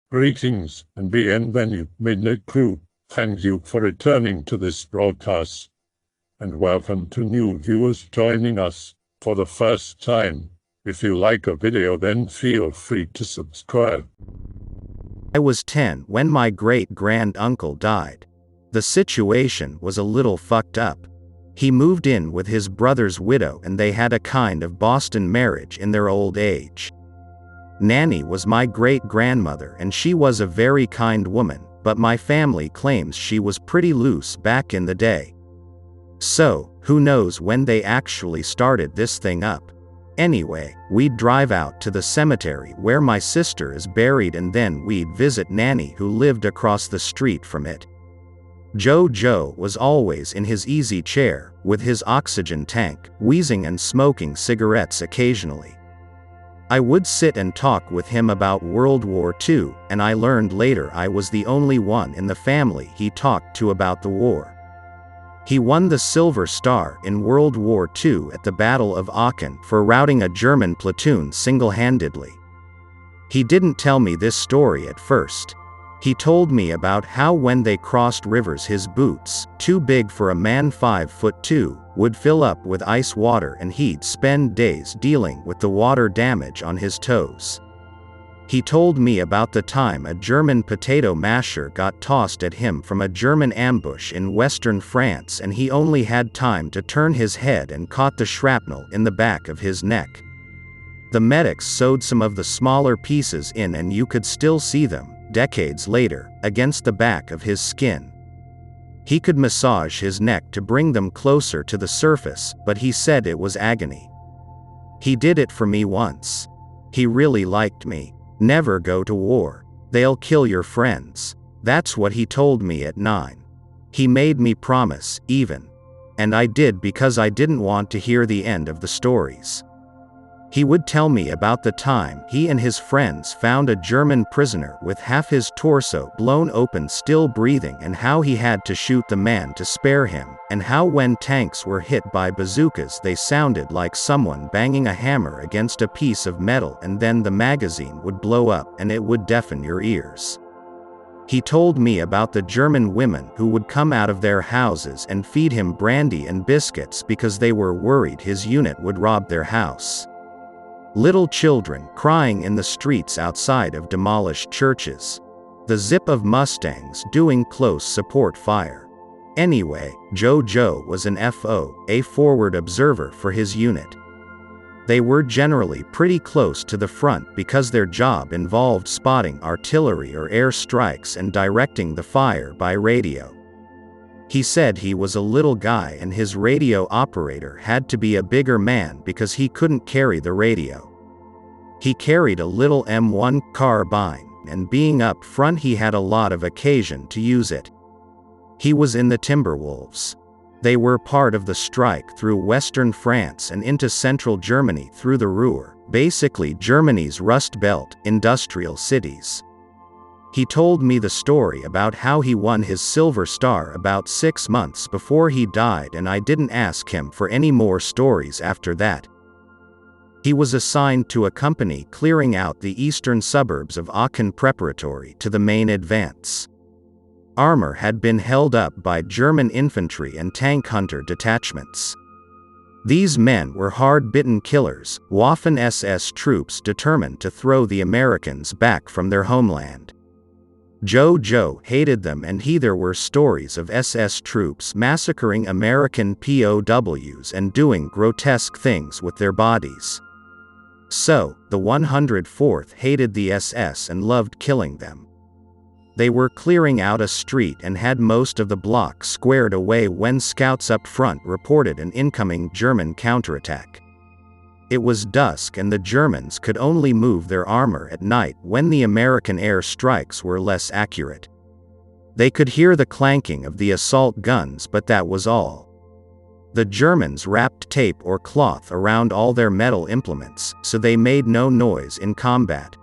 Greetings and bienvenue, midnight crew. Thank you for returning to this broadcast. And welcome to new viewers joining us for the first time. If you like a video, then feel free to subscribe. I was 10 when my great grand uncle died. The situation was a little fucked up. He moved in with his brother's widow and they had a kind of Boston marriage in their old age. Nanny was my great-grandmother and she was a very kind woman, but my family claims she was pretty loose back in the day. So, who knows when they actually started this thing up. Anyway, we'd drive out to the cemetery where my sister is buried and then we'd visit Nanny who lived across the street from it. Jojo was always in his easy chair, with his oxygen tank, wheezing and smoking cigarettes occasionally. I would sit and talk with him about World War II, and I learned later I was the only one in the family he talked to about the war. He won the Silver Star in World War II at the Battle of Aachen for routing a German platoon single-handedly. He didn't tell me this story at first. He told me about how when they crossed rivers his boots, too big for a man 5'2", would fill up with ice water and he'd spend days dealing with the water damage on his toes. He told me about the time a German potato masher got tossed at him from a German ambush in western France and he only had time to turn his head and caught the shrapnel in the back of his neck. The medics sewed some of the smaller pieces in and you could still see them, decades later, against the back of his skin. He could massage his neck to bring them closer to the surface, but he said it was agony. He did it for me once. He really liked me. Never go to war. They'll kill your friends. That's what he told me at 9. He made me promise, even. And I did because I didn't want to hear the end of the stories. He would tell me about the time he and his friends found a German prisoner with half his torso blown open still breathing and how he had to shoot the man to spare him, and how when tanks were hit by bazookas they sounded like someone banging a hammer against a piece of metal and then the magazine would blow up and it would deafen your ears. He told me about the German women who would come out of their houses and feed him brandy and biscuits because they were worried his unit would rob their house. Little children crying in the streets outside of demolished churches. The zip of Mustangs doing close support fire. Anyway, Jojo was an FO, a forward observer for his unit. They were generally pretty close to the front because their job involved spotting artillery or air strikes and directing the fire by radio. He said he was a little guy and his radio operator had to be a bigger man because he couldn't carry the radio. He carried a little M1 carbine, and being up front he had a lot of occasion to use it. He was in the Timberwolves. They were part of the strike through western France and into central Germany through the Ruhr, basically Germany's Rust Belt, industrial cities. He told me the story about how he won his Silver Star about 6 months before he died and I didn't ask him for any more stories after that. He was assigned to a company clearing out the eastern suburbs of Aachen preparatory to the main advance. Armor had been held up by German infantry and tank hunter detachments. These men were hard-bitten killers, Waffen SS troops determined to throw the Americans back from their homeland. Jojo hated them and there were stories of SS troops massacring American POWs and doing grotesque things with their bodies. So, the 104th hated the SS and loved killing them. They were clearing out a street and had most of the block squared away when scouts up front reported an incoming German counterattack. It was dusk and the Germans could only move their armor at night when the American air strikes were less accurate. They could hear the clanking of the assault guns, but that was all. The Germans wrapped tape or cloth around all their metal implements, so they made no noise in combat.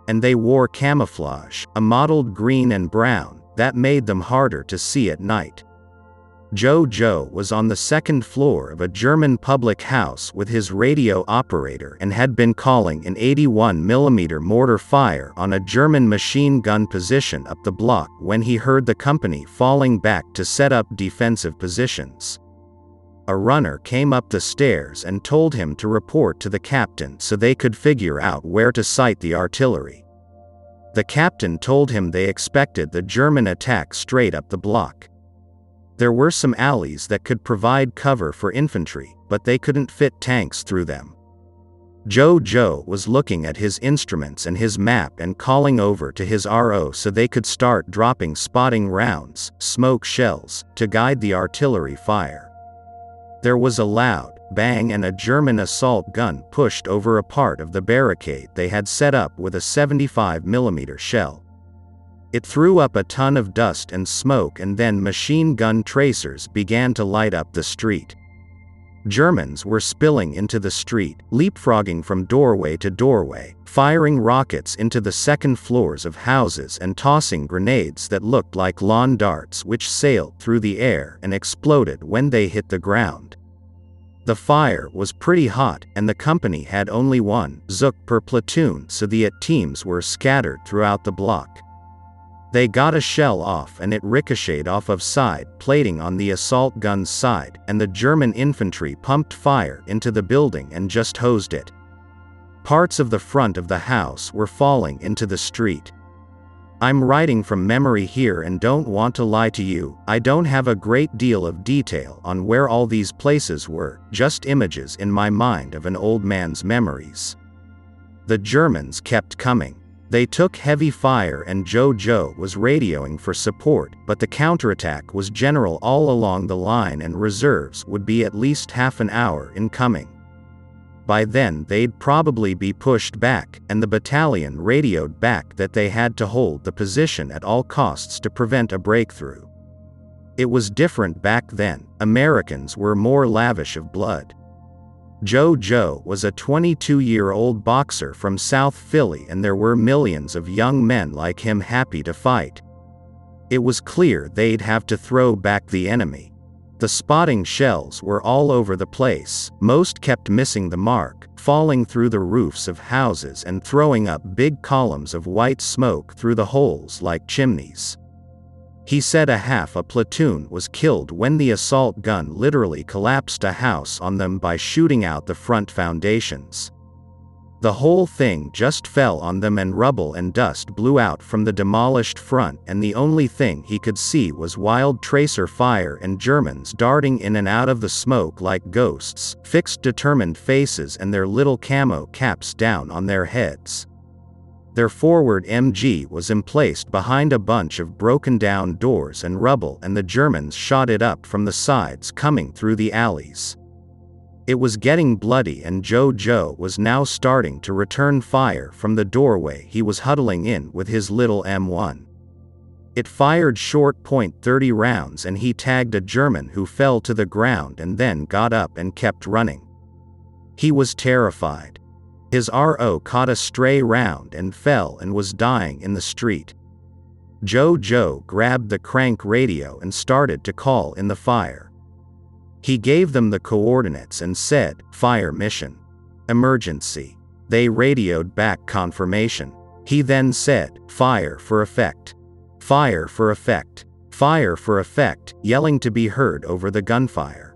And they wore camouflage, a mottled green and brown, that made them harder to see at night. Jojo was on the second floor of a German public house with his radio operator and had been calling an 81mm mortar fire on a German machine gun position up the block when he heard the company falling back to set up defensive positions. A runner came up the stairs and told him to report to the captain so they could figure out where to sight the artillery. The captain told him they expected the German attack straight up the block. There were some alleys that could provide cover for infantry, but they couldn't fit tanks through them. Jojo was looking at his instruments and his map and calling over to his RO so they could start dropping spotting rounds, smoke shells, to guide the artillery fire. There was a loud bang and a German assault gun pushed over a part of the barricade they had set up with a 75mm shell. It threw up a ton of dust and smoke, and then machine gun tracers began to light up the street. Germans were spilling into the street, leapfrogging from doorway to doorway, firing rockets into the second floors of houses and tossing grenades that looked like lawn darts which sailed through the air and exploded when they hit the ground. The fire was pretty hot, and the company had only one Zook per platoon, so the AT teams were scattered throughout the block. They got a shell off and it ricocheted off of side plating on the assault gun's side, and the German infantry pumped fire into the building and just hosed it. Parts of the front of the house were falling into the street. I'm writing from memory here and don't want to lie to you, I don't have a great deal of detail on where all these places were, just images in my mind of an old man's memories. The Germans kept coming. They took heavy fire and Jojo was radioing for support, but the counterattack was general all along the line and reserves would be at least half an hour in coming. By then they'd probably be pushed back, and the battalion radioed back that they had to hold the position at all costs to prevent a breakthrough. It was different back then, Americans were more lavish of blood. Jojo was a 22-year-old boxer from South Philly, and there were millions of young men like him happy to fight. It was clear they'd have to throw back the enemy. The spotting shells were all over the place, most kept missing the mark, falling through the roofs of houses and throwing up big columns of white smoke through the holes like chimneys. He said half a platoon was killed when the assault gun literally collapsed a house on them by shooting out the front foundations. The whole thing just fell on them and rubble and dust blew out from the demolished front, and the only thing he could see was wild tracer fire and Germans darting in and out of the smoke like ghosts, fixed determined faces and their little camo caps down on their heads. Their forward MG was emplaced behind a bunch of broken down doors and rubble, and the Germans shot it up from the sides coming through the alleys. It was getting bloody, and Jojo was now starting to return fire from the doorway he was huddling in with his little M1. It fired short .30 rounds and he tagged a German who fell to the ground and then got up and kept running. He was terrified. His RO caught a stray round and fell and was dying in the street. Jojo grabbed the crank radio and started to call in the fire. He gave them the coordinates and said, "Fire mission. Emergency." They radioed back confirmation. He then said, "Fire for effect. Fire for effect. Fire for effect," yelling to be heard over the gunfire.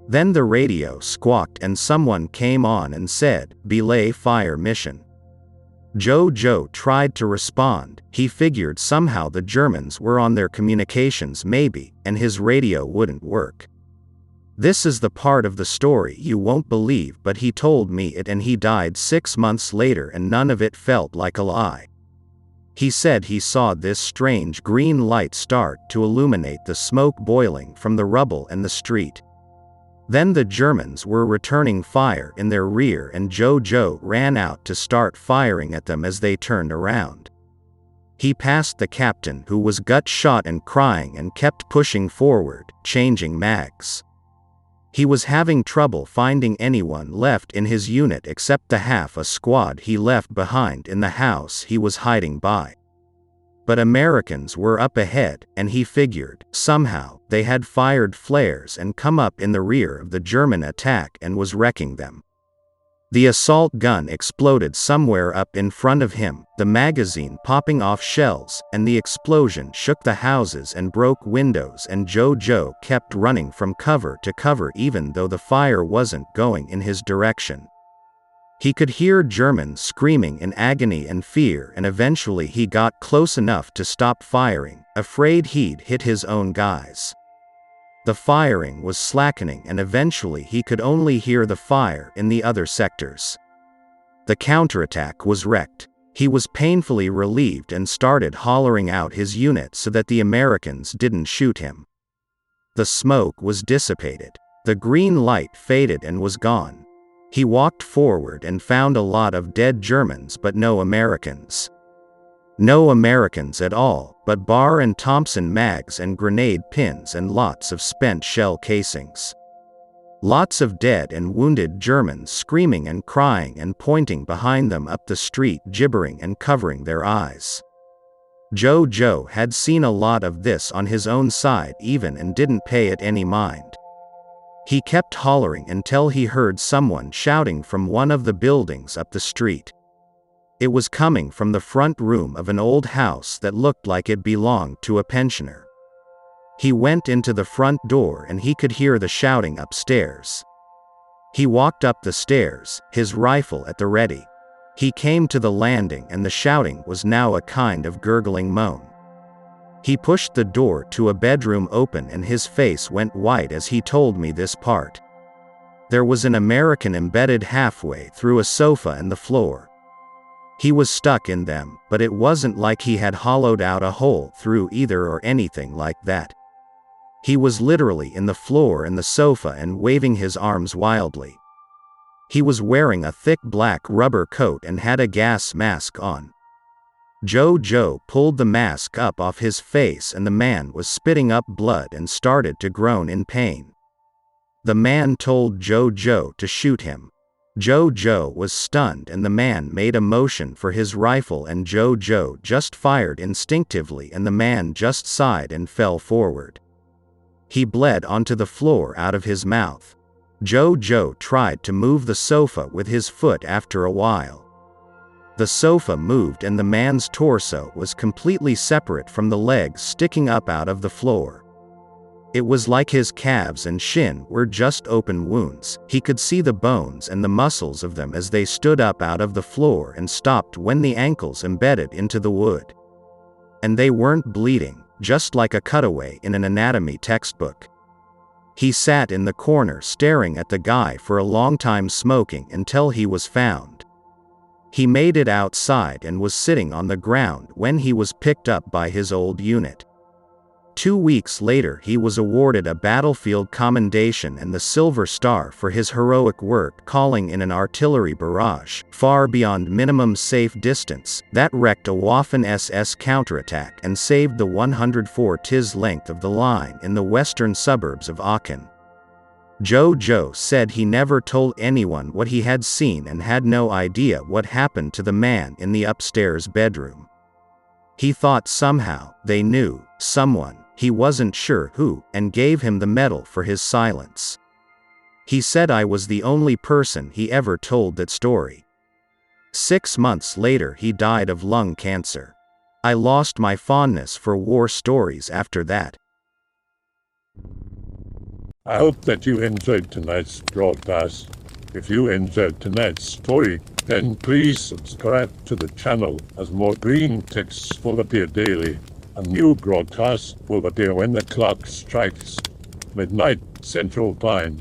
Then the radio squawked and someone came on and said, "Belay fire mission." Jojo tried to respond. He figured somehow the Germans were on their communications maybe, and his radio wouldn't work. This is the part of the story you won't believe, but he told me it and he died 6 months later and none of it felt like a lie. He said he saw this strange green light start to illuminate the smoke boiling from the rubble and the street. Then the Germans were returning fire in their rear and Jojo ran out to start firing at them as they turned around. He passed the captain who was gut-shot and crying and kept pushing forward, changing mags. He was having trouble finding anyone left in his unit except the half a squad he left behind in the house he was hiding by. But Americans were up ahead, and he figured, somehow, they had fired flares and come up in the rear of the German attack and was wrecking them. The assault gun exploded somewhere up in front of him, the magazine popping off shells, and the explosion shook the houses and broke windows, and Jojo kept running from cover to cover even though the fire wasn't going in his direction. He could hear Germans screaming in agony and fear, and eventually he got close enough to stop firing, afraid he'd hit his own guys. The firing was slackening and eventually he could only hear the fire in the other sectors. The counterattack was wrecked. He was painfully relieved and started hollering out his unit so that the Americans didn't shoot him. The smoke was dissipated. The green light faded and was gone. He walked forward and found a lot of dead Germans but no Americans. No Americans at all, but Barr and Thompson mags and grenade pins and lots of spent shell casings. Lots of dead and wounded Germans screaming and crying and pointing behind them up the street, gibbering and covering their eyes. Jojo had seen a lot of this on his own side even and didn't pay it any mind. He kept hollering until he heard someone shouting from one of the buildings up the street. It was coming from the front room of an old house that looked like it belonged to a pensioner. He went into the front door and he could hear the shouting upstairs. He walked up the stairs, his rifle at the ready. He came to the landing and the shouting was now a kind of gurgling moan. He pushed the door to a bedroom open and his face went white as he told me this part. There was an American embedded halfway through a sofa and the floor. He was stuck in them, but it wasn't like he had hollowed out a hole through either or anything like that. He was literally in the floor and the sofa and waving his arms wildly. He was wearing a thick black rubber coat and had a gas mask on. Jojo pulled the mask up off his face and the man was spitting up blood and started to groan in pain. The man told Jojo to shoot him. Jojo was stunned and the man made a motion for his rifle and Jojo just fired instinctively and the man just sighed and fell forward. He bled onto the floor out of his mouth. Jojo tried to move the sofa with his foot after a while. The sofa moved and the man's torso was completely separate from the legs sticking up out of the floor. It was like his calves and shin were just open wounds. He could see the bones and the muscles of them as they stood up out of the floor and stopped when the ankles embedded into the wood. And they weren't bleeding, just like a cutaway in an anatomy textbook. He sat in the corner staring at the guy for a long time, smoking until he was found. He made it outside and was sitting on the ground when he was picked up by his old unit. 2 weeks later he was awarded a battlefield commendation and the Silver Star for his heroic work calling in an artillery barrage, far beyond minimum safe distance, that wrecked a Waffen-SS counterattack and saved the 104 tis length of the line in the western suburbs of Aachen. Jojo said he never told anyone what he had seen and had no idea what happened to the man in the upstairs bedroom. He thought somehow they knew, someone, he wasn't sure who, and gave him the medal for his silence. He said I was the only person he ever told that story. 6 months later he died of lung cancer. I lost my fondness for war stories after that. I hope that you enjoyed tonight's broadcast. If you enjoyed tonight's story, then please subscribe to the channel as more Greentext will appear daily. A new broadcast will appear when the clock strikes midnight Central Time.